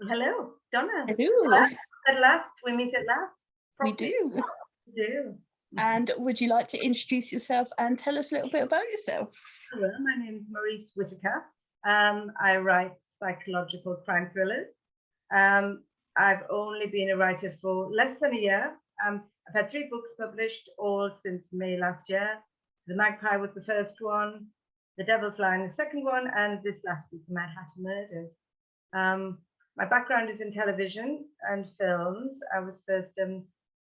Hello, Donna. Hello. At last, we meet at last. We Properly. do. We do. And would you like to introduce yourself and tell us a little bit about yourself? Hello, my name is Marrisse Whittaker. I write psychological crime thrillers. I've only been a writer for less than a year. I've had 3 books published, all since May last year. The Magpie was the first one, The Devil's Line, the second one, and this last week, The Mad Hatter Murders. My background is in television and films. I was first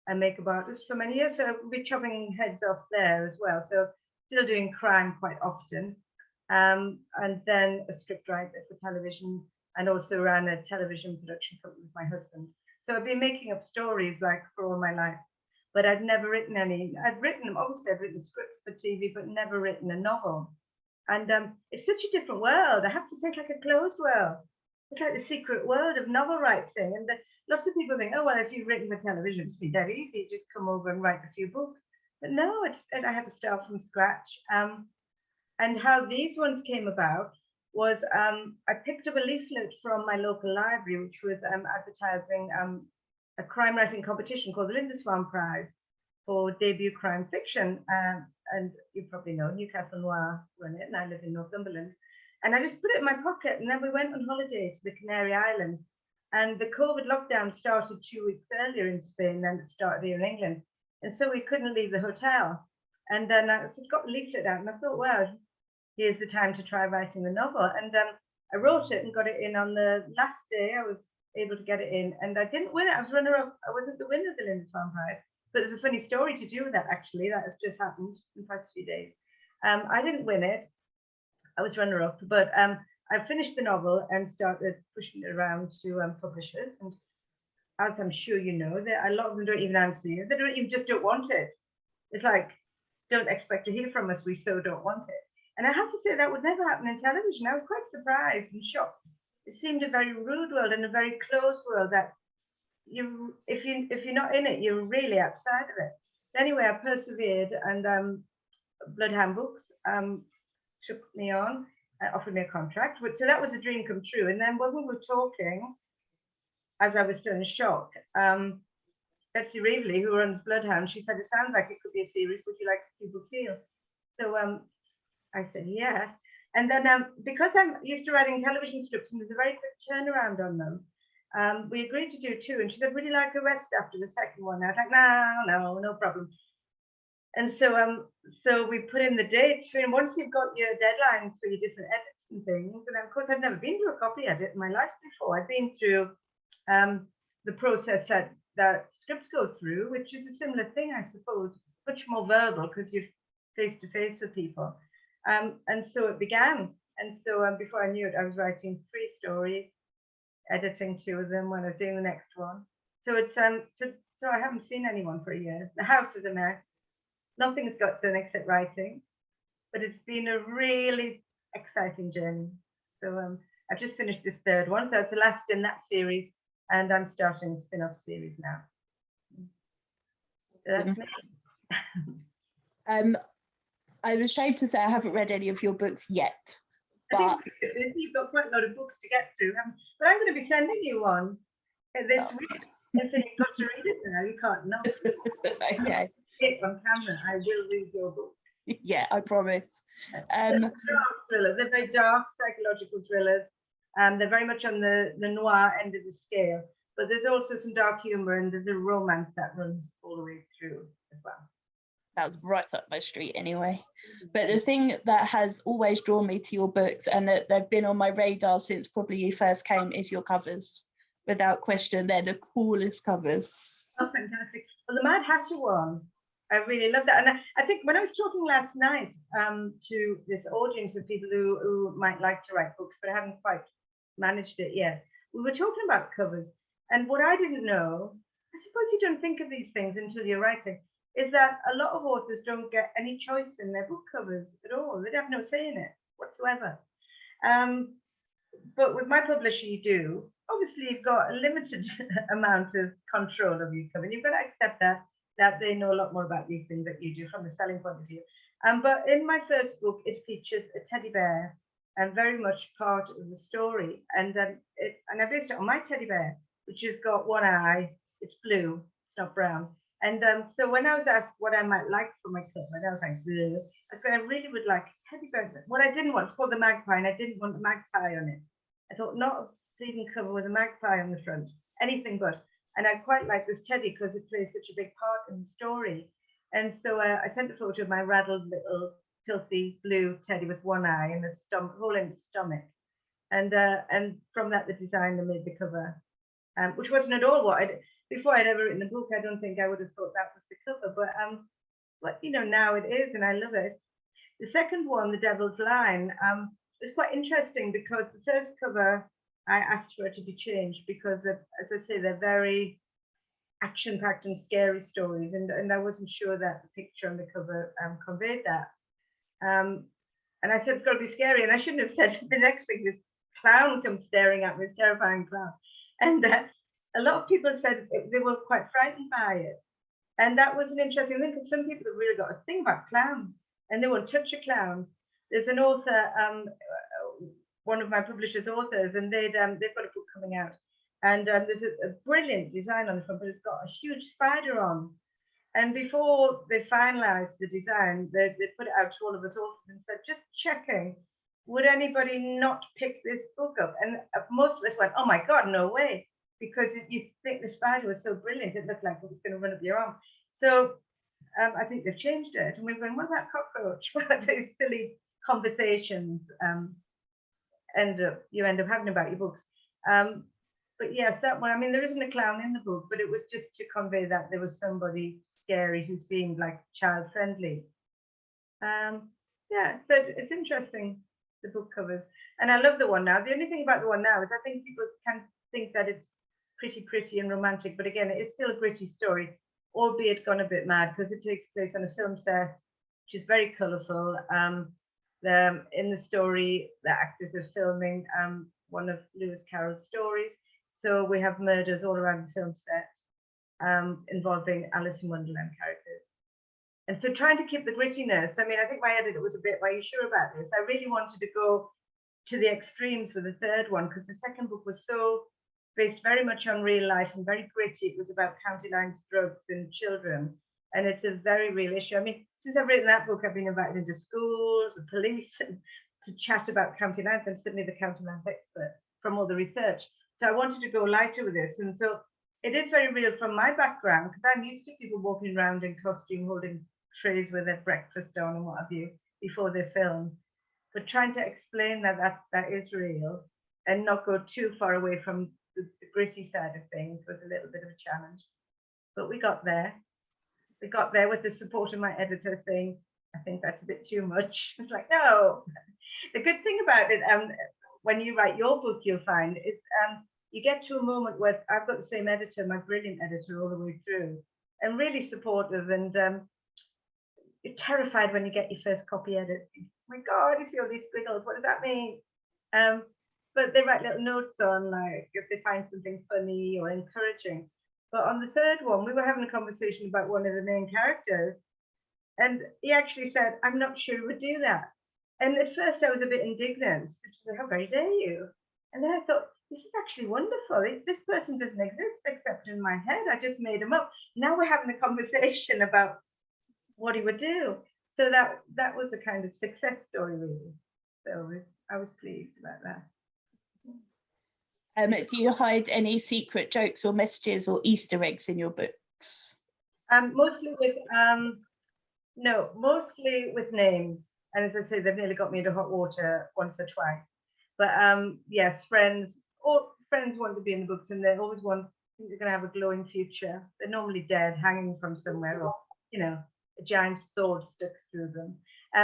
a makeup artist for many years, so I'll be chopping heads off there as well. So still doing crime quite often. And then a scriptwriter for television, and also ran a television production company with my husband. So I've been making up stories like for all my life, but I've never written any. I've written scripts for TV, but never written a novel. And it's such a different world. I have to think like a closed world. It's like the secret world of novel writing. And lots of people think, oh, well, if you've written for television, it's been dead easy. Just come over and write a few books. But no, I have to start from scratch. And how these ones came about was I picked up a leaflet from my local library, which was advertising a crime writing competition called the Lindisfarne Prize for debut crime fiction. And you probably know Newcastle Noir run it, and I live in Northumberland. And I just put it in my pocket, and then we went on holiday to the Canary Islands. And the COVID lockdown started 2 weeks earlier in Spain than it started here in England. And so we couldn't leave the hotel. And then I got the leaflet out, and I thought, well, here's the time to try writing the novel. And I wrote it and got it in on the last day. I was able to get it in, and I didn't win it. I was runner-up. I wasn't the winner of the Lindisfarne Prize. But there's a funny story to do with that, actually. That has just happened in the past few days. I didn't win it. I was runner-up, but I finished the novel and started pushing it around to publishers. And as I'm sure you know, a lot of them don't even answer you. They just don't want it. It's like, don't expect to hear from us. We so don't want it. And I have to say that would never happen in television. I was quite surprised and shocked. It seemed a very rude world and a very closed world that if you're not in it, you're really outside of it. Anyway, I persevered, and Bloodhound Books took me on and offered me a contract. So that was a dream come true. And then when we were talking, as I was still in shock, Betsy Raveley, who runs Bloodhound, she said, it sounds like it could be a series. Would you like to do book deal? So I said yes. And then because I'm used to writing television scripts and there's a very quick turnaround on them, we agreed to do 2. And she said, would you like a rest after the second one? I was like, no problem. And so we put in the dates. And once you've got your deadlines for your different edits and things, and of course I'd never been to a copy edit in my life before. I'd been through the process that scripts go through, which is a similar thing, I suppose, much more verbal because you're face to face with people. And so it began. And so before I knew it, I was writing 3 stories, editing 2 of them when I was doing the next one. So it's so I haven't seen anyone for a year. The house is a mess. Nothing's got done except writing, but it's been a really exciting journey. So I've just finished this 3rd one, so it's the last in that series, and I'm starting a spin-off series now. So that's me. I'm ashamed to say I haven't read any of your books yet. But I think you've got quite a lot of books to get through. But I'm going to be sending you one this week. I think you've got to read it now. You can't not. Okay. On camera, I will read your book. Yeah, I promise. Dark thrillers. They're very dark psychological thrillers. They're very much on the noir end of the scale. But there's also some dark humor, and there's a romance that runs all the way through as well. That's right up my street anyway. But the thing that has always drawn me to your books, and that they've been on my radar since probably you first came, is your covers. Without question, they're the coolest covers. Oh, fantastic. Well, the Mad Hatter one, I really love that. And I think when I was talking last night to this audience of people who might like to write books but haven't quite managed it yet, we were talking about covers. And what I didn't know, I suppose you don't think of these things until you're writing, is that a lot of authors don't get any choice in their book covers at all. They have no say in it whatsoever. But with my publisher, you do. Obviously, you've got a limited amount of control of your cover. And you've got to accept that they know a lot more about these things that you do from the selling point of view. But in my first book, it features a teddy bear and very much part of the story. And I based it on my teddy bear, which has got one eye. It's blue, it's not brown. And so when I was asked what I might like for my cover, I was like, blue. I said I really would like a teddy bear. What I didn't want, it's called the magpie, and I didn't want a magpie on it. I thought not a season cover with a magpie on the front, anything but. And I quite like this teddy because it plays such a big part in the story. And so I sent a photo of my raddled little filthy blue teddy with one eye and a hole in his stomach. And from that, the designer made the cover, which wasn't at all what before I'd ever written a book. I don't think I would have thought that was the cover, but you know, now it is, and I love it. The second one, The Devil's Line, was quite interesting because the first cover I asked for it to be changed because, as I say, they're very action-packed and scary stories, and I wasn't sure that the picture on the cover conveyed that. And I said it's got to be scary, and I shouldn't have said the next thing. This clown comes staring at me, this terrifying clown, and a lot of people said they were quite frightened by it, and that was an interesting thing because some people have really got a thing about clowns, and they won't touch a clown. There's an author, one of my publisher's authors, and they've got a book coming out, and there's a brilliant design on the front, but it's got a huge spider on. And before they finalized the design, they put it out to all of us authors and said, just checking, would anybody not pick this book up? And most of us went, oh my God, no way. Because you think the spider was so brilliant, it looked like it was going to run up your arm. So I think they've changed it. And we're going, what about cockroach? These silly conversations you end up having about your books. But yes, that one, I mean, there isn't a clown in the book, but it was just to convey that there was somebody scary who seemed like child friendly. Yeah, so it's interesting, the book covers. And I love the one now. The only thing about the one now is I think people can think that it's pretty and romantic, but again, it's still a gritty story, albeit gone a bit mad because it takes place on a film set, which is very colourful. In the story, the actors are filming one of Lewis Carroll's stories. So we have murders all around the film set involving Alice in Wonderland characters. And so trying to keep the grittiness, I mean, I think my editor was a bit, are you sure about this? I really wanted to go to the extremes with the third one because the second book was so based very much on real life and very gritty. It was about county lines, drugs and children. And it's a very real issue. I mean, since I've written that book, I've been invited into schools, the police, and to chat about county lines. I'm certainly the county lines expert from all the research. So I wanted to go lighter with this. And so it is very real from my background, because I'm used to people walking around in costume, holding trays with their breakfast on and what have you, before they film. But trying to explain that is real and not go too far away from the gritty side of things was a little bit of a challenge. But we got there. We got there with the support of my editor saying, I think that's a bit too much. It's like, no. The good thing about it, when you write your book, you'll find is you get to a moment where I've got the same editor, my brilliant editor, all the way through, and really supportive. And you're terrified when you get your first copy edit. Oh my God, you see all these squiggles. What does that mean? But they write little notes on, like, if they find something funny or encouraging. But on the third one, we were having a conversation about one of the main characters, and he actually said, I'm not sure he would do that. And at first I was a bit indignant. So how very dare you? And then I thought, this is actually wonderful. This person doesn't exist except in my head. I just made him up. Now we're having a conversation about what he would do. So that was a kind of success story, really. So I was pleased about that. Do you hide any secret jokes or messages or Easter eggs in your books? Mostly with names. And as I say, they've nearly got me into hot water once or twice. But yes, friends want to be in the books, and they always think they're going to have a glowing future. They're normally dead, hanging from somewhere, or a giant sword stuck through them.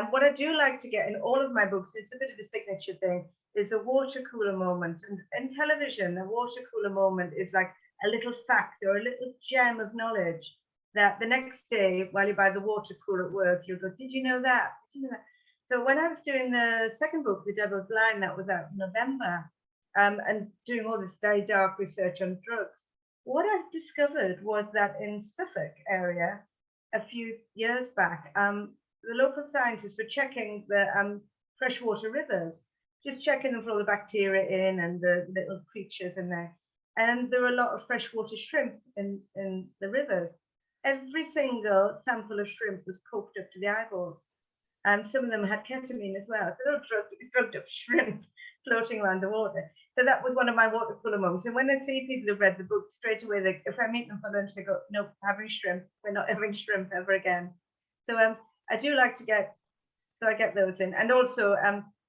What I do like to get in all of my books, it's a bit of a signature thing, is a water cooler moment. And in television, a water cooler moment is like a little fact or a little gem of knowledge that the next day, while you're by the water cooler at work, you'll go, did you know that? Did you know that? So when I was doing the second book, The Devil's Line, that was out in November, and doing all this very dark research on drugs, what I discovered was that in Suffolk area, a few years back, the local scientists were checking the freshwater rivers just checking them for all the bacteria in and the little creatures in there. And there were a lot of freshwater shrimp in the rivers. Every single sample of shrimp was coked up to the eyeballs. And some of them had ketamine as well. So they were drugged up shrimp floating around the water. So that was one of my watercolour moments. And when I see people who've read the book, straight away, if I meet them for lunch, they go, "No, having shrimp. We're not having shrimp ever again." So I do like to get, so I get those in. And also,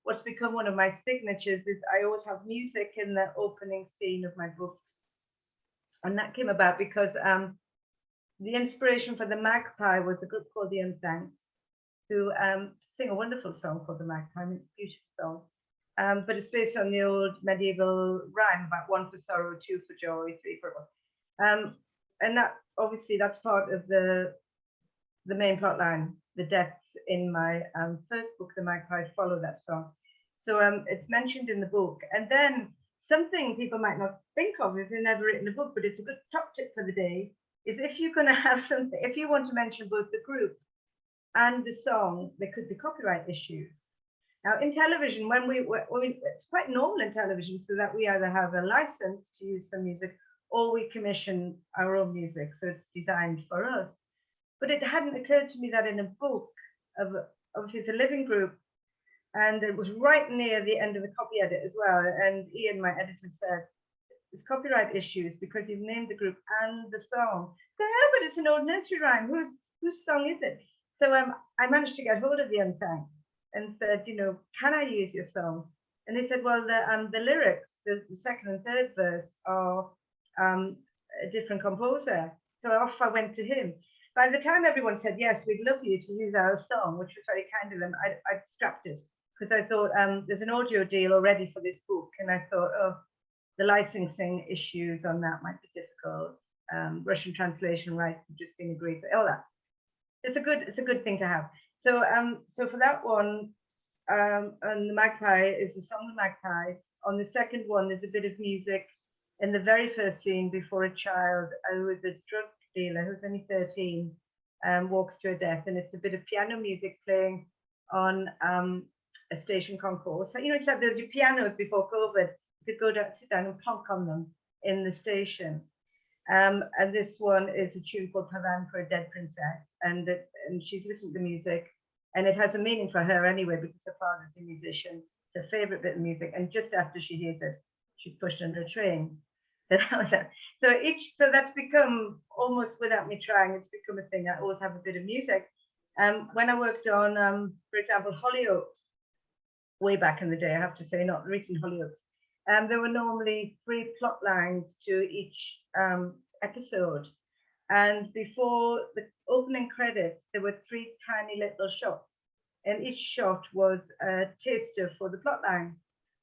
what's become one of my signatures is I always have music in the opening scene of my books. And that came about because the inspiration for the Magpie was a group called the Unthanks, who sing a wonderful song called the Magpie. It's a beautiful song. But it's based on the old medieval rhyme about 1 for sorrow, 2 for joy, 3 for love. And that obviously that's part of the main plot line. The deaths in my first book, The Magpie, follow that song. So it's mentioned in the book. And then something people might not think of if they've never written a book, but it's a good top tip for the day, is if you're going to have something, if you want to mention both the group and the song, there could be copyright issues. Now, in television, it's quite normal in television, so that we either have a license to use some music or we commission our own music, so it's designed for us. But it hadn't occurred to me that in a book, obviously it's a living group, and it was right near the end of the copy edit as well. And Ian, my editor, said, "There's copyright issues because you've named the group and the song." So, "Yeah, but it's an old nursery rhyme. Whose song is it?" So I managed to get hold of the Unthanks and said, "Can I use your song?" And they said, "Well, the lyrics, the second and third verse are a different composer." So off I went to him. By the time everyone said, "Yes, we'd love you to use our song," which was very kind of them, I scrapped it because I thought there's an audio deal already for this book. And I thought, oh, the licensing issues on that might be difficult. Russian translation rights have just been agreed, but all that. It's a good thing to have. So for that one, and the Magpie is the song The Magpie. On the second one, there's a bit of music in the very first scene before a child who is a drug dealer who's only 13 walks to her death, and it's a bit of piano music playing on a station concourse. So, it's like there's your pianos before COVID. You could go down, sit down and plonk on them in the station. And this one is a tune called Pavan for a Dead Princess, and she's listened to the music, and it has a meaning for her anyway because her father's a musician. It's her favorite bit of music, and just after she hears it, she's pushed under a train. So that's become, almost without me trying, it's become a thing. I always have a bit of music. When I worked on, for example, Hollyoaks, way back in the day, I have to say, not recent Hollyoaks. There were normally 3 plot lines to each episode. And before the opening credits, there were 3 tiny little shots. And each shot was a taster for the plot line.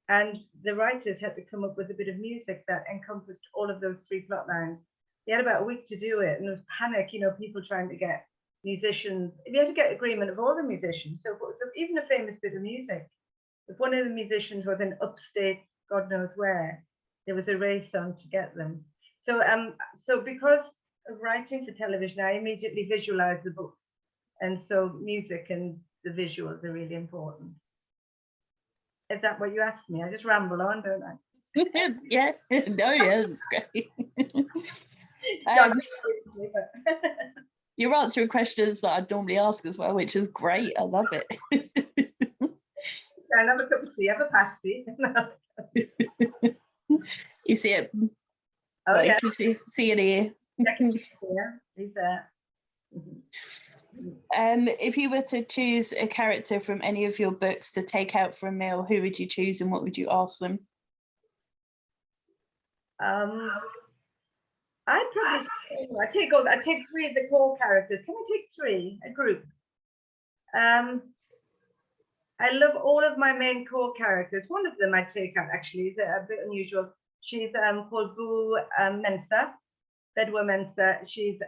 And the writers had to come up with a bit of music that encompassed all of those 3 plot lines. They had about a week to do it. And there was panic, people trying to get musicians. You had to get agreement of all the musicians. So even a famous bit of music, if one of the musicians was in upstate, God knows where, there was a race on to get them. So because of writing for television, I immediately visualized the books. And so music and the visuals are really important. Is that what you asked me? I just ramble on, don't I? Yes. No, yes, great. You're answering questions that I'd normally ask as well, which is great. I love it. I have a cup of tea, have a pasty. You see it. Oh, well, yeah. You can see it here. Yeah, he's there. If you were to choose a character from any of your books to take out for a meal, who would you choose and what would you ask them? I'd probably I take 3 of the core characters. Can I take 3? A group. I love all of my main core characters. One of them I take out actually is a bit unusual. She's called Boo Mensa, Bedouin Mensa. She's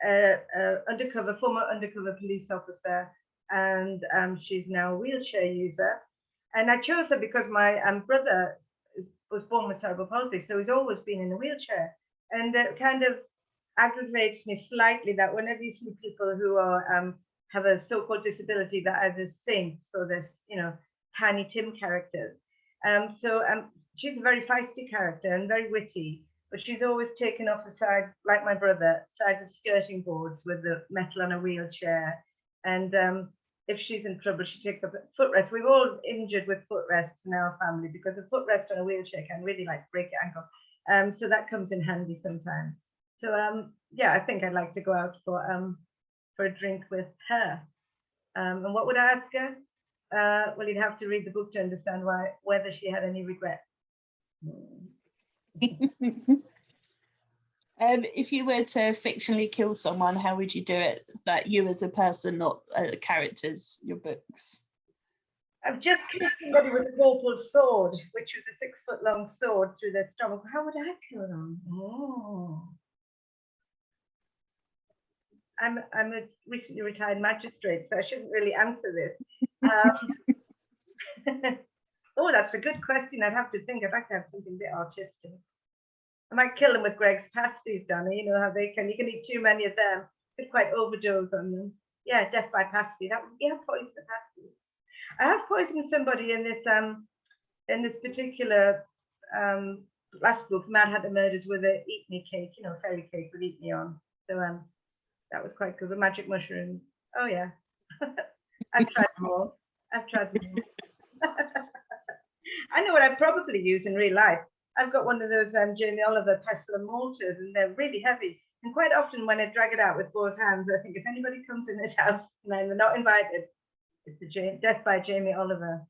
former undercover police officer, and she's now a wheelchair user. And I chose her because my brother was born with cerebral palsy, so he's always been in a wheelchair. And it kind of aggravates me slightly that whenever you see people who are have a so-called disability that are the saints or this, Tiny Tim characters. She's a very feisty character and very witty, but she's always taken off the side, like my brother, sides of skirting boards with the metal on a wheelchair. And if she's in trouble, she takes up a footrest. We've all injured with footrests in our family because a footrest on a wheelchair can really like break your ankle. So that comes in handy sometimes. So yeah, I think I'd like to go out for a drink with her. And what would I ask her? Well, you'd have to read the book to understand whether she had any regrets. If you were to fictionally kill someone, how would you do it? Like you as a person, not characters, your books. I've just killed somebody with a vorpal sword, which was a 6-foot-long sword through their stomach. How would I kill them? Oh. I'm a recently retired magistrate, so I shouldn't really answer this. Oh, that's a good question. I'd have to think. I'd like to have something a bit artistic. I might kill them with Greg's pasties, Danny. You know how you can eat too many of them. Could quite overdose on them. Yeah, death by pasty. That would poison the pasties. I have poisoned somebody in this particular last book, Mad Hatter Murders, with a eat me cake, you know, fairy cake with eat me on. So that was quite good. The magic mushroom. Oh yeah. I've tried them all. I know what I'd probably use in real life. I've got one of those Jamie Oliver pestle and mortars, and they're really heavy. And quite often when I drag it out with both hands, I think if anybody comes in this house and they're not invited, it's the Death by Jamie Oliver.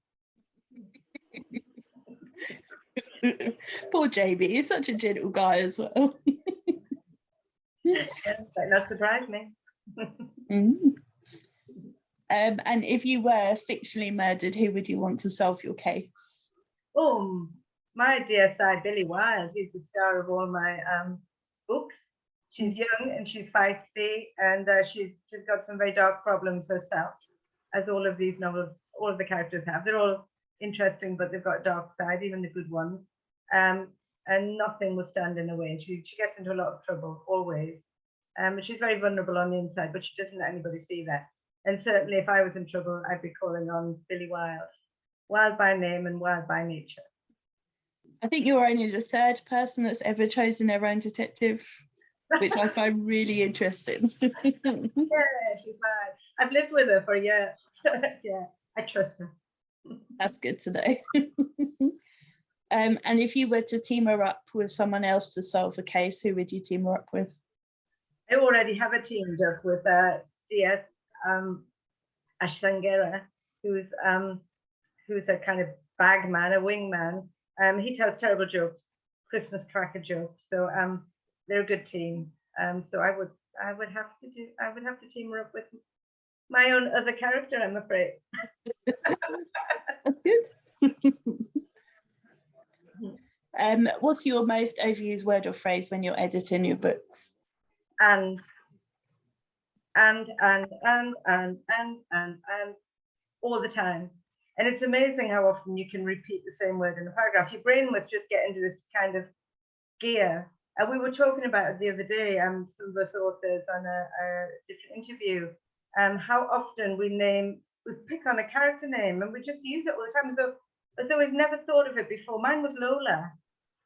Poor Jamie, he's such a gentle guy as well. Yes, that not surprise me. And if you were fictionally murdered, who would you want to solve your case? Oh, my dear side, Billy Wilde. She's the star of all my books. She's young and she's feisty, and she's got some very dark problems herself, as all of these novels, all of the characters have. They're all interesting, but they've got a dark side, even the good ones. And nothing will stand in the way. She gets into a lot of trouble, always. She's very vulnerable on the inside, but she doesn't let anybody see that. And certainly if I was in trouble, I'd be calling on Billy Wilde. Wild by name and wild by nature. I think you're only the third person that's ever chosen their own detective, which I find really interesting. Yeah, she's fine. I've lived with her for a year. Yeah, I trust her. That's good to know. And if you were to team her up with someone else to solve a case, who would you team her up with? I already have a teamed up with DS Ashtangera, who's a kind of bag man, a wing man. He tells terrible jokes, Christmas cracker jokes. So they're a good team. So I would have to team her up with my own other character, I'm afraid. That's good. What's your most overused word or phrase when you're editing your book? And all the time. And it's amazing how often you can repeat the same word in a paragraph. Your brain must just get into this kind of gear. And we were talking about it the other day, some of us authors on a different interview, how often we pick on a character name and we just use it all the time as though we've never thought of it before. Mine was Lola,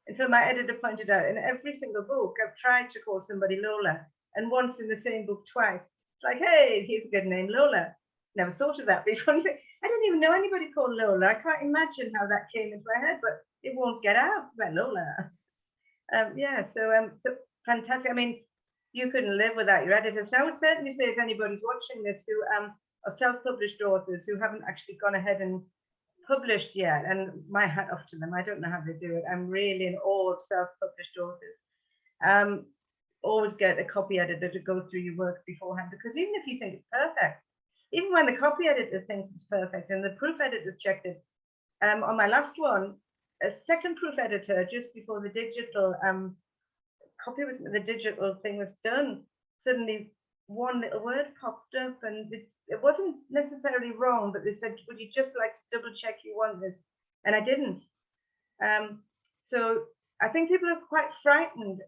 until my editor pointed out in every single book I've tried to call somebody Lola, and once in the same book twice. It's like, hey, here's a good name, Lola. Never thought of that before. I don't even know anybody called Lola. I can't imagine how that came into my head, but it won't get out. Like Lola. Yeah, so fantastic. I mean, you couldn't live without your editors. And I would certainly say if anybody's watching this who are self-published authors who haven't actually gone ahead and published yet, and my hat off to them. I don't know how they do it. I'm really in awe of self-published authors. Always get a copy editor to go through your work beforehand, because even if you think it's perfect, even when the copy editor thinks it's perfect and the proof editor's checked it, on my last one, a second proof editor just before the digital the digital thing was done, suddenly one little word popped up, and it wasn't necessarily wrong, but they said, would you just like to double check you want this? And I didn't. So I think people are quite frightened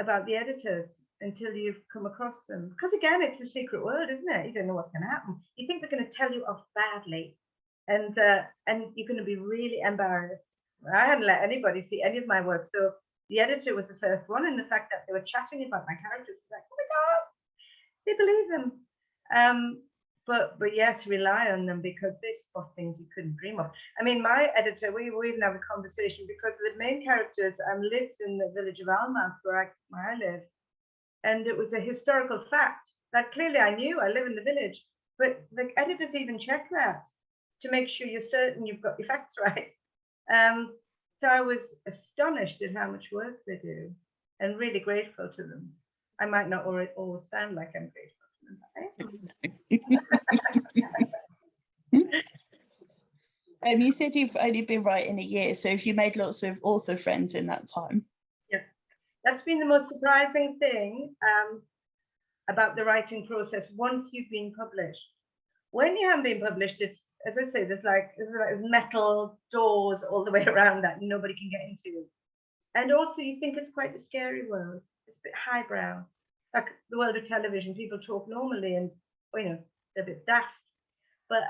about the editors until you've come across them, because again, it's a secret word, isn't it? You don't know what's going to happen. You think they're going to tell you off badly, and you're going to be really embarrassed. I hadn't let anybody see any of my work, so the editor was the first one, and the fact that they were chatting about my characters was like, oh my god, they believe them. But yes, rely on them because they spot things you couldn't dream of. I mean, my editor, we even have a conversation because the main characters lives in the village of Almath where I live, and it was a historical fact that clearly I knew. I live in the village, but the editors even check that to make sure you're certain you've got your facts right. So I was astonished at how much work they do, and really grateful to them. I might not always sound like I'm grateful to them. You said you've only been writing a year, so have you made lots of author friends in that time? Yes, that's been the most surprising thing about the writing process once you've been published. When you haven't been published, it's, as I say, there's like metal doors all the way around that nobody can get into. And also you think it's quite a scary world. It's a bit highbrow. Like the world of television, people talk normally and, they're a bit daft. But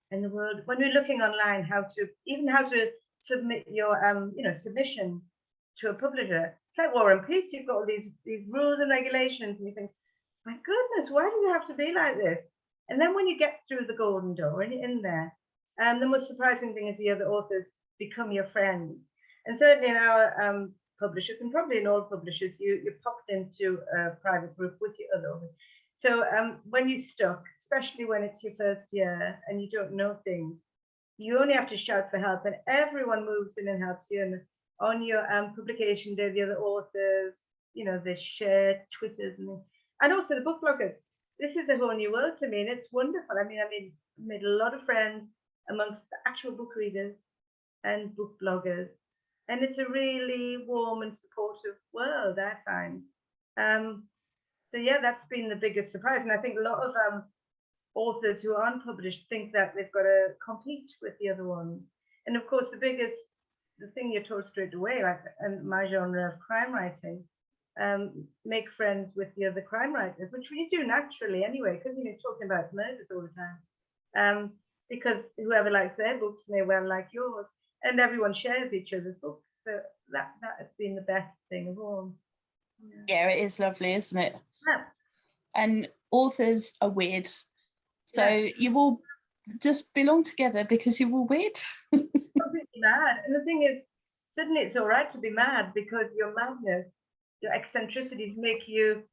in the world, when we're looking online, how to submit your, submission to a publisher, it's like War and Peace. You've got all these rules and regulations and you think, my goodness, why does it have to be like this? And then when you get through the golden door and you're in there, the most surprising thing is the other authors become your friends. And certainly in our publishers, and probably in all publishers, you're popped into a private group with your other authors. So when you're stuck, especially when it's your first year and you don't know things, you only have to shout for help, and everyone moves in and helps you. And on your publication day, the other authors, they share Twitters and also the book bloggers. This is a whole new world to me, and it's wonderful. I made a lot of friends amongst the actual book readers and book bloggers, and it's a really warm and supportive world, I find. So yeah, that's been the biggest surprise, and I think a lot of authors who aren't published think that they've got to compete with the other ones. And of course, the thing you're told straight away, like in my genre of crime writing, make friends with the other crime writers, which we do naturally anyway, because you're talking about murders all the time. Because whoever likes their books may well like yours, and everyone shares each other's books. So that has been the best thing of all. Yeah, it is lovely, isn't it? Yeah. And authors are weird, so you all just belong together because you're all weird. It's completely mad, and the thing is, suddenly it's all right to be mad because your madness, your eccentricities make you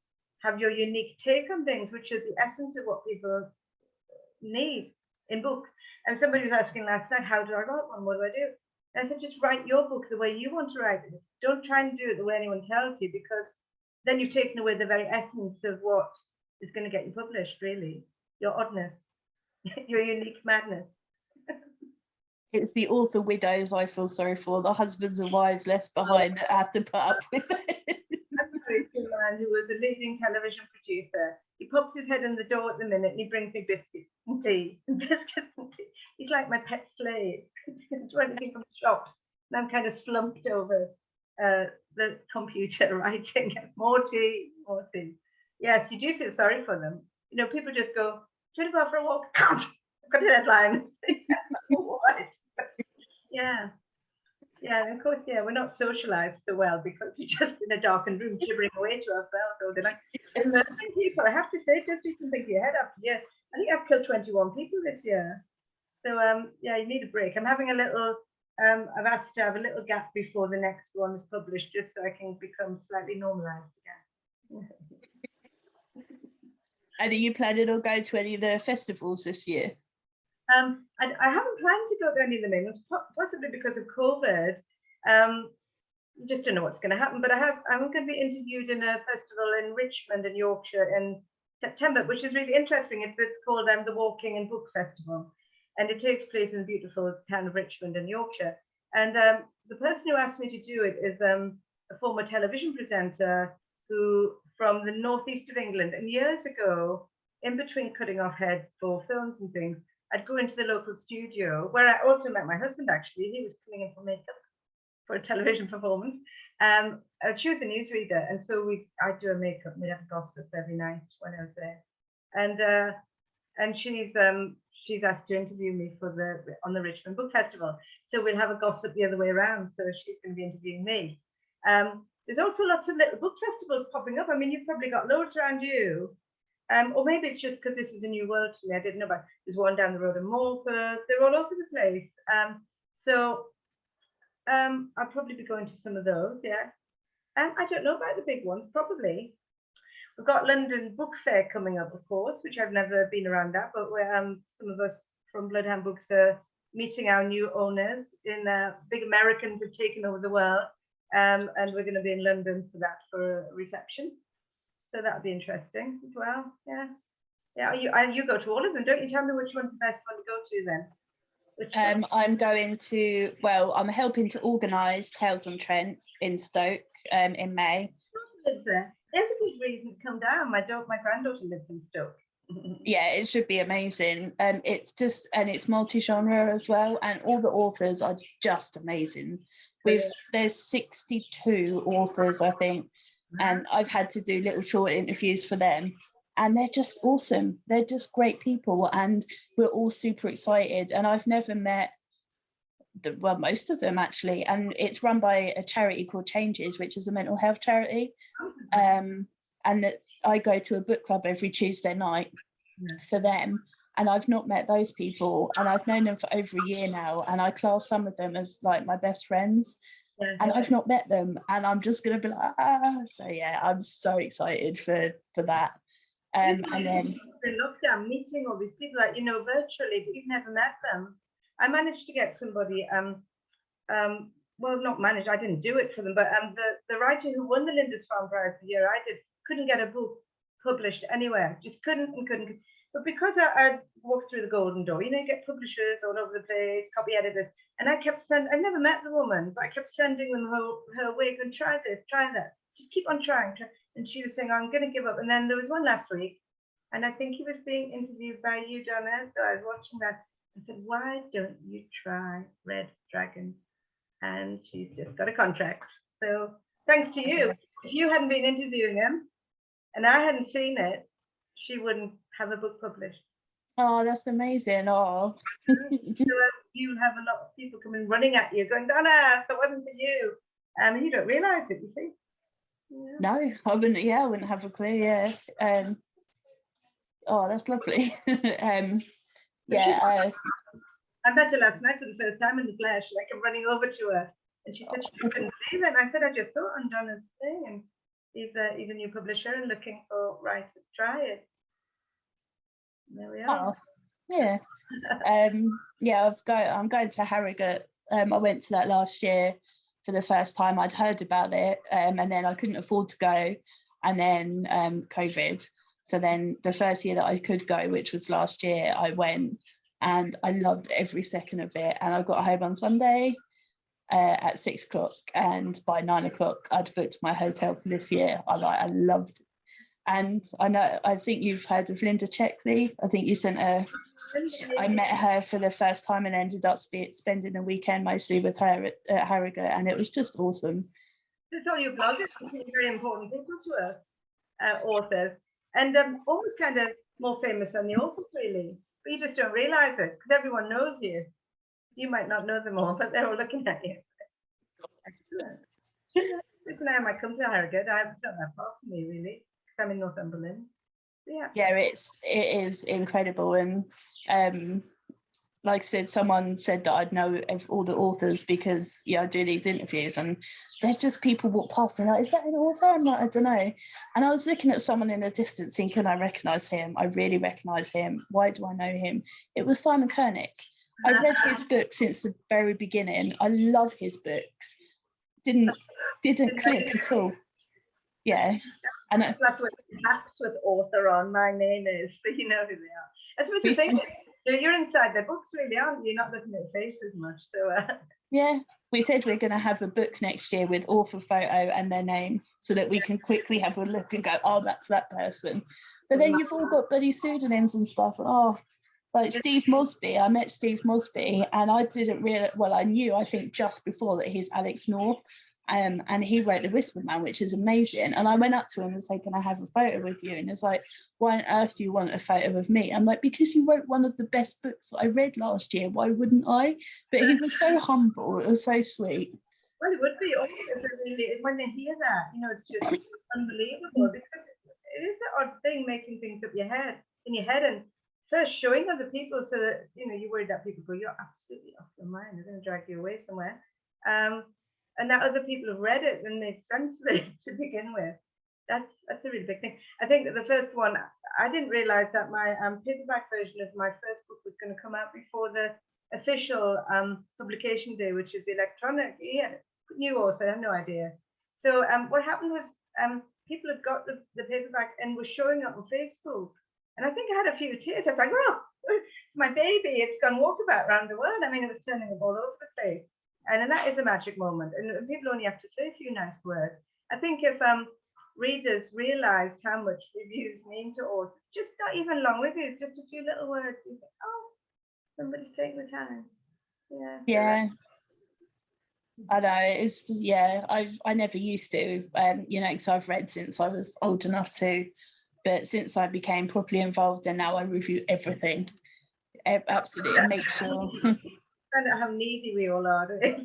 have your unique take on things, which is the essence of what people need in books. And somebody was asking last night, how do I write one? What do I do? And I said, just write your book the way you want to write it. Don't try and do it the way anyone tells you, because then you've taken away the very essence of what is going to get you published, really. Your oddness, your unique madness. It's the author widows I feel sorry for, the husbands and wives left behind that have to put up with it. A man who was a leading television producer. He pops his head in the door at the minute and he brings me biscuits and tea. He's like my pet slave. It's anything from shops. And I'm kind of slumped over the computer writing. More tea, more tea. Yes, you do feel sorry for them. People just go, do you want to go for a walk? Can't. I've got a deadline. What? Yeah. Yeah, and of course, we're not socialized so well because we're just in a darkened room gibbering away to ourselves all day long. And people, I have to say, just do something to your head after year. I think I've killed 21 people this year. So you need a break. I'm having a little, I've asked to have a little gap before the next one is published, just so I can become slightly normalized again. And are you planning on going to any of the festivals this year? I haven't planned to go to any of the main ones, possibly because of COVID. Just don't know what's going to happen. But I'm going to be interviewed in a festival in Richmond in Yorkshire in September, which is really interesting. It's called the Walking and Book Festival, and it takes place in the beautiful town of Richmond in Yorkshire. And the person who asked me to do it is a former television presenter who from the northeast of England. And years ago, in between cutting off heads for films and things, I'd go into the local studio where I also met my husband. Actually, he was coming in for makeup for a television performance. She was a newsreader, and so I'd do her makeup. We'd have gossip every night when I was there. And she's she's asked to interview me for on the Richmond Book Festival. So we'll have a gossip the other way around. So she's going to be interviewing me. There's also lots of little book festivals popping up. I mean, you've probably got loads around you. Or maybe it's just because this is a new world to me. I didn't know about. There's one down the road in Malta. They're all over the place. I'll probably be going to some of those. Yeah. I don't know about the big ones. Probably. We've got London Book Fair coming up, of course, which I've never been around at. But we're some of us from Bloodhound Books are meeting our new owners. Big Americans have taken over the world, and we're going to be in London for that for a reception. So that'll be interesting as well. Yeah. Yeah. You go to all of them, don't you? Tell me which one's the best one to go to then. I'm going to, I'm helping to organise Tales on Trent in Stoke in May. There's a good reason to come down. My granddaughter lives in Stoke. Yeah, it should be amazing. It's multi-genre as well, and all the authors are just amazing. There's 62 authors, I think. And I've had to do little short interviews for them, and they're just awesome. They're just great people, and we're all super excited. And I've never met most of them actually, and it's run by a charity called Changes, which is a mental health charity. And I go to a book club every Tuesday night for them, and I've not met those people, and I've known them for over a year now, and I class some of them as like my best friends. And I've not met them, and I'm just gonna be like, so yeah, I'm so excited for that. And then in lockdown, meeting all these people that virtually, but you've never met them. I managed to get somebody, not managed, I didn't do it for them, but the writer who won the Lindisfarne Prize the year I did couldn't get a book published anywhere, just couldn't. But because I walked through the golden door, you get publishers all over the place, copy editors, and I kept sending, I never met the woman, but I kept sending them her way, and try this, try that, just keep on trying. And she was saying, I'm going to give up. And then there was one last week, and I think he was being interviewed by you, Donna, so I was watching that. I said, why don't you try Red Dragon? And she's just got a contract. So thanks to you. If you hadn't been interviewing him and I hadn't seen it, she wouldn't have a book published. Oh, that's amazing. Oh. So you have a lot of people coming running at you going, Donna, if it wasn't for you. You don't realise it, you see. Yeah. No, I wouldn't have a clue. Yeah. Oh, that's lovely. I met her last night for the first time in the flesh, like I'm running over to her, and she said she couldn't believe it. And I said, I just saw it on Donna's thing, and he's a new publisher and looking for writers to try it. And there we are. Oh, yeah. I'm going to Harrogate. I went to that last year for the first time. I'd heard about it, and then I couldn't afford to go, and then COVID. So then the first year that I could go, which was last year, I went, and I loved every second of it. And I got home on Sunday at 6 o'clock, and by 9 o'clock I'd booked my hotel for this year. I loved it. And I think you've heard of Linda Checkley. I think you sent her. I met her for the first time and ended up spending a weekend mostly with her at Harrogate, and it was just awesome. That's all your bloggers, very important people to us, authors, and almost kind of more famous than the authors, really. But you just don't realise it because everyone knows you. You might not know them all, but they're all looking at you. Excellent. Listen, I might come to Harrogate. It's not that far from me, really, because I'm in Northumberland. Yeah, it is incredible. And like I said, someone said that I'd know all the authors because I do these interviews, and there's just people walk past and like, is that an author? I'm like, I don't know. And I was looking at someone in the distance thinking, I recognise him. I really recognise him. Why do I know him? It was Simon Koenig. I've read his book since the very beginning. I love his books. Didn't click at all. Yeah. And that's what hacks with author on. My name is, so you know who they are. That's what the thing. You're inside their books, really, aren't you? You're not looking at faces much. So yeah, we said we're going to have a book next year with author photo and their name, so that we can quickly have a look and go, oh, that's that person. But then you've all got bloody pseudonyms and stuff. Oh, like Steve Mosby. I met Steve Mosby, and I didn't really. Well, I knew, I think, just before that he's Alex North. And he wrote The Whisper Man, which is amazing. And I went up to him and said, can I have a photo with you? And it's like, why on earth do you want a photo of me? I'm like, because you wrote one of the best books that I read last year. Why wouldn't I? But he was so humble. It was so sweet. Well, it would be authors are really, when they hear that, it's just unbelievable, because it is an odd thing making things up in your head and first showing other people, so that you're worried that people go, you're absolutely off your mind, they're going to drag you away somewhere. And that other people have read it and made sense of it to begin with. That's a really big thing. I think that the first one, I didn't realize that my paperback version of my first book was going to come out before the official publication day, which is electronic. Yeah, new author, I have no idea. So what happened was people had got the paperback and were showing up on Facebook. And I think I had a few tears. I was like, oh, my baby, it's gone walkabout around the world. I mean, it was turning up all over the place. And that is a magic moment. And people only have to say a few nice words. I think if readers realized how much reviews mean to authors, just not even long reviews, just a few little words, you think, oh, somebody's taking the time. Yeah. Yeah. I know, it's, yeah, I never used to, because I've read since I was old enough to, but since I became properly involved, and now I review everything. Absolutely, make sure. Find out how needy we all are. Yeah.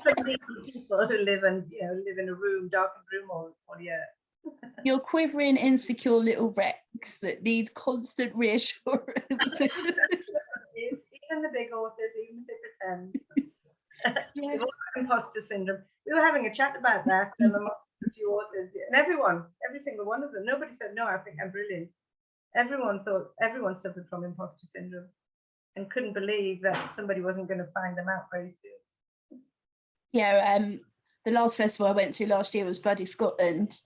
Some needy people who live in a room, darkened room all year. You're quivering, insecure little wrecks that need constant reassurance. Even the big authors, even if they pretend. Yeah. They've all got imposter syndrome. We were having a chat about that amongst a few authors, and every single one of them. Nobody said, no, I think I'm brilliant. Everyone suffered from imposter syndrome and couldn't believe that somebody wasn't going to find them out very soon. Yeah, the last festival I went to last year was Bloody Scotland,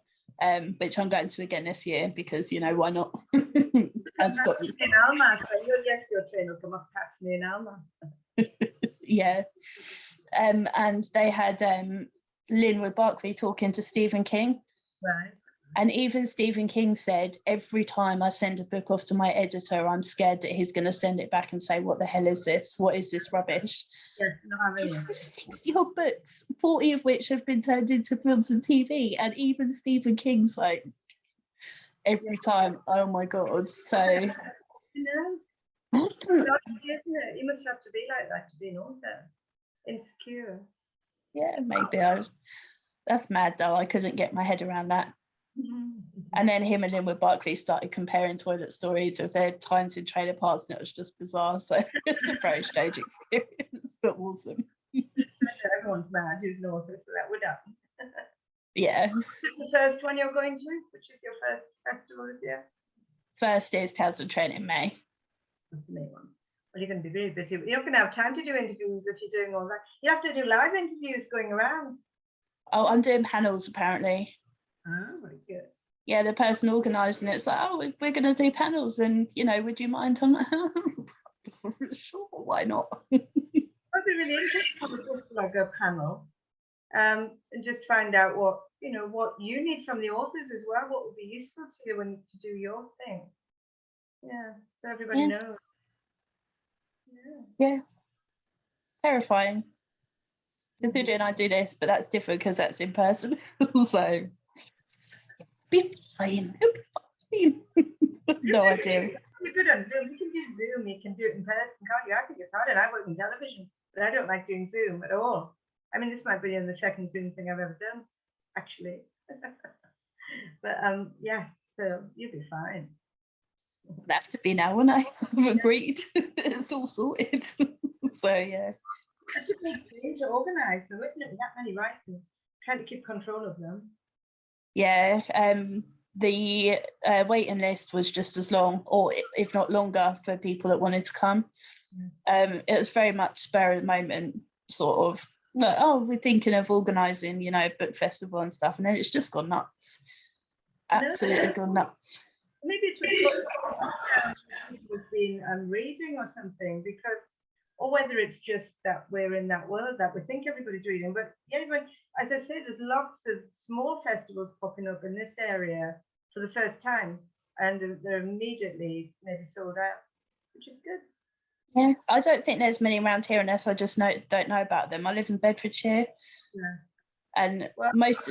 which I'm going to again this year because, why not? And Scotland. In Alma, so your train will come up past me in Alma. Yeah. And they had Linwood Barclay talking to Stephen King. Right. And even Stephen King said, every time I send a book off to my editor, I'm scared that he's going to send it back and say, what the hell is this? What is this rubbish? Yes, no, I mean, 60 odd books, 40 of which have been turned into films and TV. And even Stephen King's like, every time, oh my God. So, isn't it? You must have to be like that to be an author. Insecure. Yeah, maybe that's mad though. I couldn't get my head around that. Mm-hmm. And then him and Linwood Barclay started comparing toilet stories of their times in trailer parks, and it was just bizarre. So it's a very strange experience, but awesome. Everyone's mad who's an author, so that would happen. Yeah. The first one you're going to, which is your first festival this year? First is Tales of Train in May. That's the main one. Well, you're going to be very busy. You're not going to have time to do interviews if you're doing all that. You have to do live interviews going around. Oh, I'm doing panels apparently. Oh, very good. Yeah, the person organising it's like, oh, we're going to do panels, and would you mind? I'm like, sure, why not? It'd be really interesting to go to like a panel, and just find out what you need from the authors as well. What would be useful to you when to do your thing? Yeah, so everybody knows. Yeah. Terrifying. Considering I do this, but that's different because that's in person. So be fine. No idea. You're good on Zoom. You can do Zoom. You can do it in person, can't you? I think it's hard, and I work in television, but I don't like doing Zoom at all. I mean, this might be the second Zoom thing I've ever done, actually. But yeah, so you'll be fine. It'll have to be now, won't I? I've agreed. It's all sorted. So yeah. It's a big thing to organise, so isn't it? With that many writers, trying to keep control of them. Yeah, the waiting list was just as long, or if not longer, for people that wanted to come. It was very much spur of the moment, sort of. Oh, we're thinking of organising, book festival and stuff, and then it's just gone nuts. Absolutely gone nuts. Maybe it's because we've been reading or something, or whether it's just that we're in that world that we think everybody's reading. But yeah, as I say, there's lots of small festivals popping up in this area for the first time, and they're immediately maybe sold out, which is good. Yeah, I don't think there's many around here unless I just don't know about them. I live in Bedfordshire. Yeah. And Well, most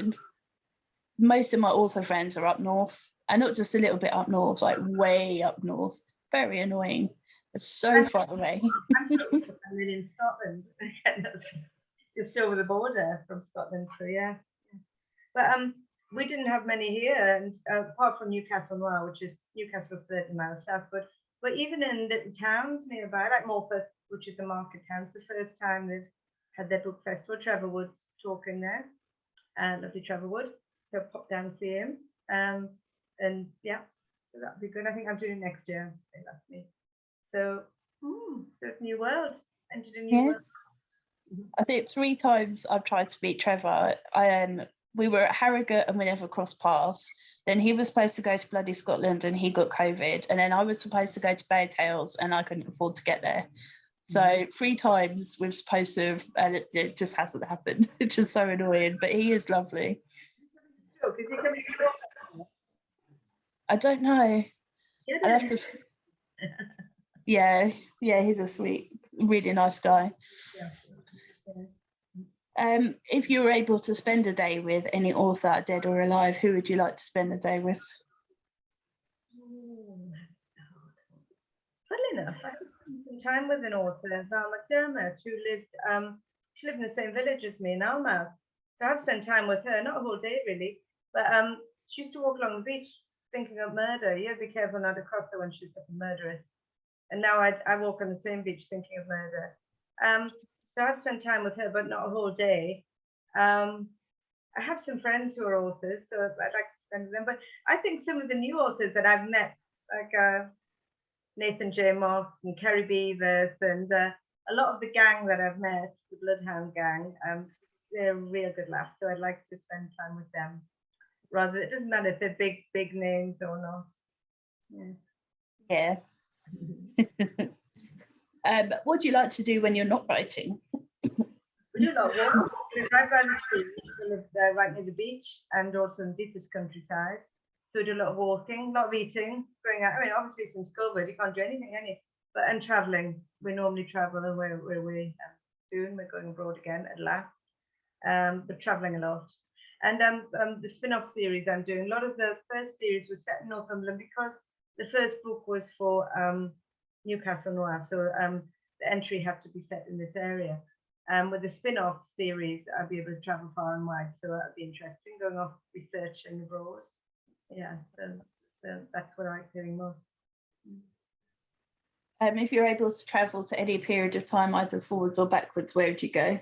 of my author friends are up north, and not just a little bit up north, like way up north. Very annoying. It's so far away. I'm living in Scotland. Just over the border from Scotland, so yeah. But we didn't have many here, and apart from Newcastle Noir, which is Newcastle 30 miles south. But even in little towns nearby, like Morpeth, which is a market town, it's the first time they've had their book festival. Trevor Wood's talking there, lovely Trevor Wood. So pop down and see him. And yeah, so that'd be good. I think I'm doing it next year. They left me. So there's a new world. Entered a new world. I think 3 times I've tried to meet Trevor. We were at Harrogate and we never crossed paths. Then he was supposed to go to bloody Scotland and he got COVID. And then I was supposed to go to Bay Tales and I couldn't afford to get there. So 3 times we're supposed to have, and it just hasn't happened, which is so annoying. But he is lovely. So, is he coming to I don't know. Yeah, he's a sweet, really nice guy. If you were able to spend a day with any author, dead or alive, who would you like to spend the day with? Funnily enough, I spent some time with an author, Val McDermott, who she lived in the same village as me in Almouth. So I've spent time with her, not a whole day really, but she used to walk along the beach thinking of murder. You be careful not to cross her when she's a murderess. And now I walk on the same beach thinking of murder. So I've spent time with her, but not a whole day. I have some friends who are authors, so I'd like to spend with them. But I think some of the new authors that I've met, like Nathan J. Moss and Kerry Beavers, and a lot of the gang that I've met, the Bloodhound gang, they're real good laughs. So I'd like to spend time with them. Rather, it doesn't matter if they're big names or not. Yeah. What do you like to do when you're not writing? We do a lot of walking. We drive around the street. We live right near the beach and also in the deepest countryside. So we do a lot of walking, a lot of eating, going out. I mean, obviously since COVID, you can't do anything, and traveling. We normally travel, and we're soon. We're going abroad again at last. But traveling a lot. And the spin-off series I'm doing, a lot of the first series was set in Northumberland because the first book was for Newcastle Noir, so the entry had to be set in this area. With the spin-off series, I'll be able to travel far and wide, so that'll be interesting, going off researching abroad. Yeah, so that's what I like doing most. If you're able to travel to any period of time, either forwards or backwards, where would you go?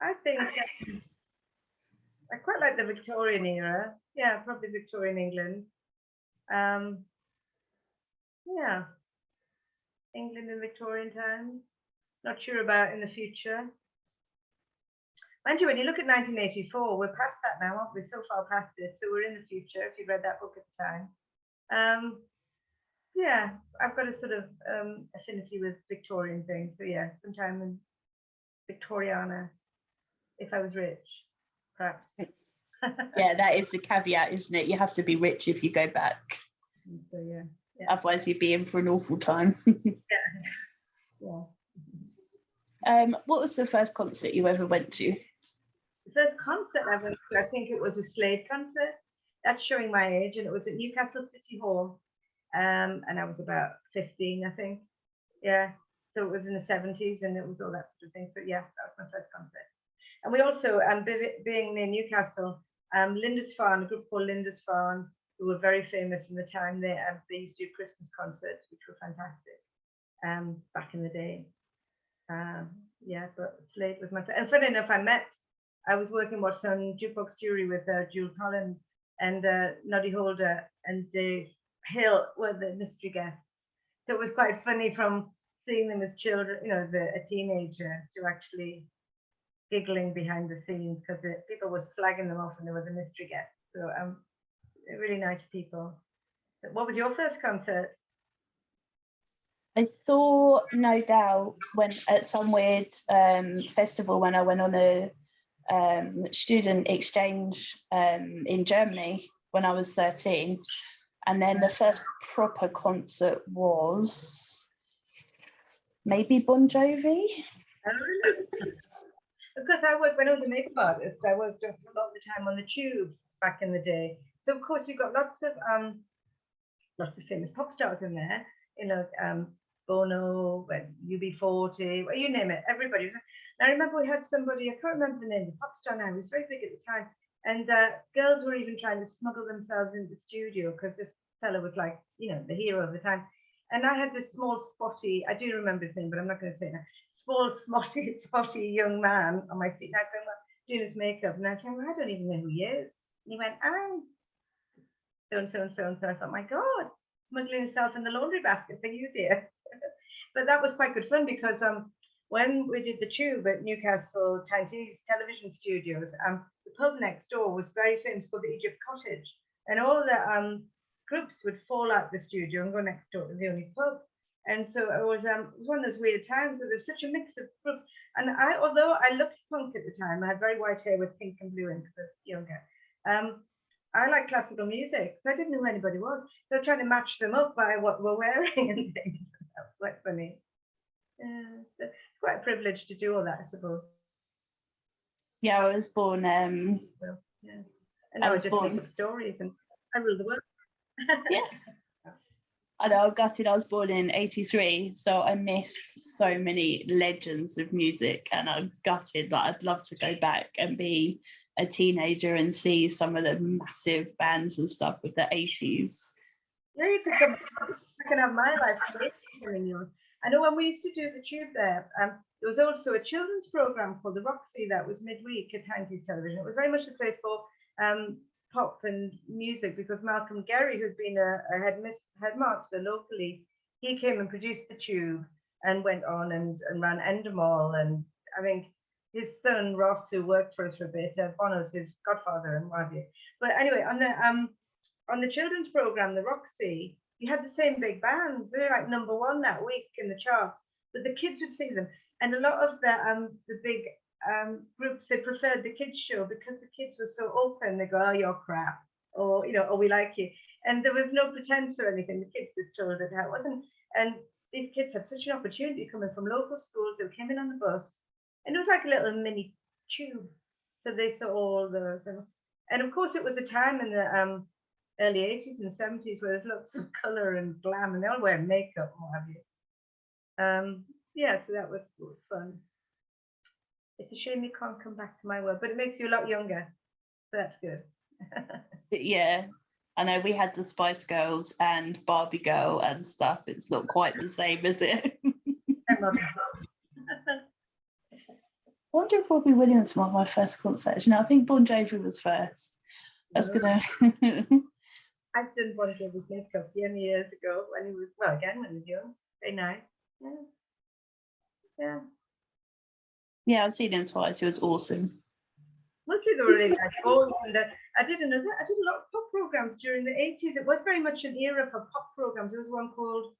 I think I quite like the Victorian era. Yeah, probably Victorian England. Yeah, England in Victorian times. Not sure about in the future. Mind you, when you look at 1984, we're past that now, aren't we? So far past it. So we're in the future, if you read that book at the time. Yeah, I've got a sort of affinity with Victorian things. So yeah, sometime in Victoriana, if I was rich, perhaps. Yeah, that is the caveat, isn't it? You have to be rich if you go back. So yeah. Otherwise you'd be in for an awful time. Yeah. What was the first concert you ever went to? The first concert I went to, I think it was a Slade concert. That's showing my age, and it was at Newcastle City Hall. And I was about 15, I think. Yeah. So it was in the 70s, and it was all that sort of thing. So yeah, that was my first concert. And we also, being near Newcastle, Lindisfarne, a group called Lindisfarne, who were very famous in the time, they used to do Christmas concerts, which were fantastic back in the day. Yeah, but Slade was my, and funny enough, I was working once on Jukebox Jury with Jules Holland and Noddy Holder and Dave Hill were the mystery guests. So it was quite funny from seeing them as children, a teenager, to actually giggling behind the scenes because people were slagging them off and they were the mystery guests. So really nice people. What was your first concert? I saw No Doubt at some weird festival when I went on a student exchange in Germany when I was 13. And then the first proper concert was maybe Bon Jovi. Because I worked when I was a makeup artist, I worked a lot of the time on the tube back in the day. So of course you've got lots of famous pop stars in there, you know, Bono, UB40, well, you name it, everybody. And I remember we had somebody, I can't remember the name, the pop star now, he was very big at the time. And girls were even trying to smuggle themselves into the studio because this fellow was like, you know, the hero of the time. And I had this small, spotty, I do remember his name, but I'm not going to say it now, small, spotty young man on my seat. And I said, well, doing his makeup. And I said, well, I don't even know who he is. And he went, I'm so and so and so and so. I thought, my God, smuggling himself in the laundry basket for you, dear. But that was quite good fun because when we did the tube at Newcastle County Television Studios, the pub next door was very famous for the Egypt Cottage, and all the groups would fall out the studio and go next door to the only pub. And so it was one of those weird times where there's such a mix of groups. And although I looked punk at the time, I had very white hair with pink and blue in because I was younger. I like classical music, so I didn't know who anybody was. So I was trying to match them up by what we're wearing and things. That was quite funny. It's quite a privilege to do all that, I suppose. Yeah, I was born. So, yeah. And I was just make up stories and I rule the world. Yeah. I know, I'm gutted. I was born in '83, so I miss so many legends of music, and I'm gutted. Like, I'd love to go back and be a teenager and see some of the massive bands and stuff with the '80s. Yeah, you could come. I can have my life. I know when we used to do the tube there was also a children's program called the Roxy that was midweek at Hankey's Television. It was very much a place for pop and music because Malcolm Gerry, who's been a headmaster locally, he came and produced the tube and went on and ran Endemol. And I think his son Ross, who worked for us for a bit, Bono's his godfather and what have you. But anyway, on the children's program, the Roxy, you had the same big bands. They're like #1 that week in the charts, but the kids would see them. And a lot of the big groups, they preferred the kids show because the kids were so open. They go, oh, you're crap, or you know, oh, we like you. And there was no pretense or anything. The kids just told it how it wasn't. And these kids had such an opportunity coming from local schools. They came in on the bus, and it was like a little mini tube. So they saw all the and of course it was a time in the early 80s and 70s where there's lots of color and glam, and they all wear makeup and what have you. Yeah, so that was fun. It's a shame you can't come back to my world, but it makes you a lot younger. So that's good. Yeah, I know we had the Spice Girls and Barbie Girl and stuff. It's not quite the same, is it? I wonder if Robbie Williams was my first concert. You know, I think Bon Jovi was first. That's gonna. I've done Bon Jovi's makeup years ago when he was when he was young. Very nice. Yeah. Yeah, I've seen him twice. He was awesome. Mostly they were really nice boys, and I did a lot of pop programs during the 80s. It was very much an era for pop programs. There was one called,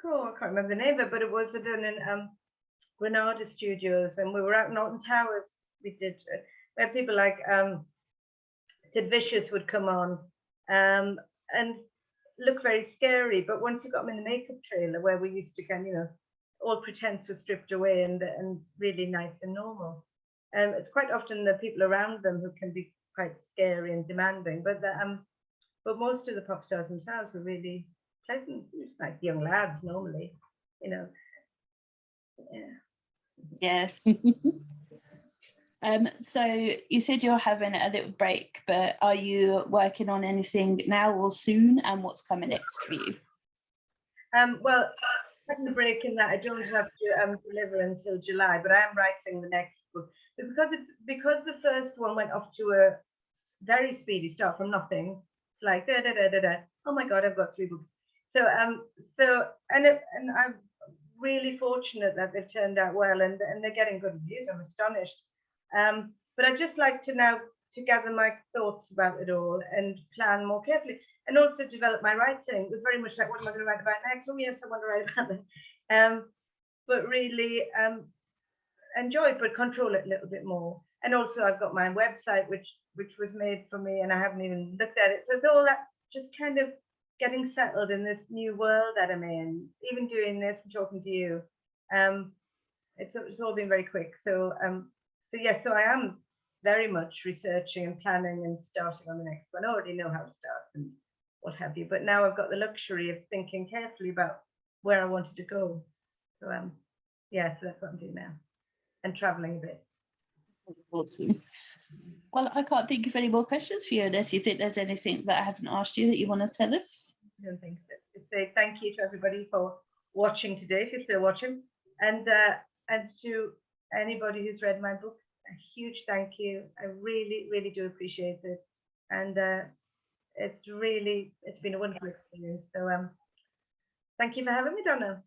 I can't remember the name of it, but it was done in Granada Studios, and we were out in Norton Towers. We had people like Sid Vicious would come on and look very scary, but once you got them in the makeup trailer where we used to all pretense was stripped away and really nice and normal. It's quite often the people around them who can be quite scary and demanding, but most of the pop stars themselves were really pleasant, just like young lads normally, Yeah. Yes. So you said you're having a little break, but are you working on anything now or soon, and what's coming next for you? Well, taking the break in that I don't have to deliver until July, but I am writing the next book. But because the first one went off to a very speedy start from nothing, it's like oh my God, I've got 3 books. So and I'm really fortunate that they've turned out well, and they're getting good reviews. I'm astonished. But I'd just like to now to gather my thoughts about it all and plan more carefully, and also develop my writing. It was very much like, what am I going to write about next? Oh yes, I want to write about that. But really enjoy it, but control it a little bit more. And also I've got my website, which was made for me, and I haven't even looked at it. So it's all that just kind of getting settled in this new world that I'm in, even doing this and talking to you. it's all been very quick. So yes, so I am very much researching and planning and starting on the next one. I already know how to start and what have you, but now I've got the luxury of thinking carefully about where I wanted to go. So yeah, so that's what I'm doing now, and traveling a bit. Awesome. Well, I can't think of any more questions for you, Annette. Do you think there's anything that I haven't asked you that you want to tell us? I don't think so. Just say thank you to everybody for watching today, if you're still watching, and to anybody who's read my book, a huge thank you. I really, really do appreciate it, and it's been a wonderful experience. So thank you for having me, Donna.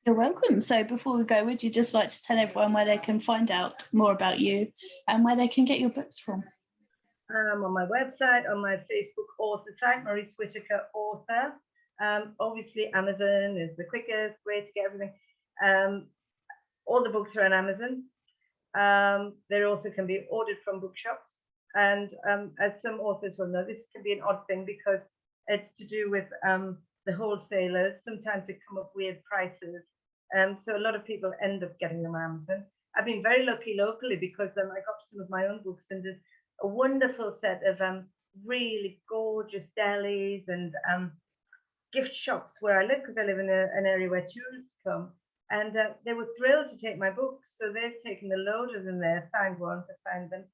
You're welcome. So before we go, would you just like to tell everyone where they can find out more about you and where they can get your books from? On my website, on my Facebook author site, Marrisse Whittaker author. Obviously, Amazon is the quickest way to get everything. All the books are on Amazon. They also can be ordered from bookshops. And as some authors will know, this can be an odd thing because it's to do with the wholesalers. Sometimes they come up weird prices. So a lot of people end up getting them on Amazon. I've been very lucky locally because I got some of my own books, and there's a wonderful set of really gorgeous delis and gift shops where I live, because I live in an area where tourists come, and they were thrilled to take my books. So they've taken a load of them there, signed ones, I found them.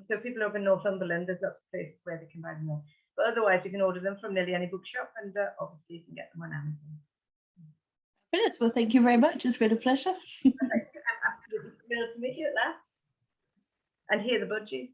So people over in Northumberland, there's lots of places where they can buy them there. But otherwise, you can order them from nearly any bookshop, and obviously you can get them on Amazon. Brilliant. Well, thank you very much. It's been a pleasure. I'm absolutely thrilled to meet you at last and hear the budgies.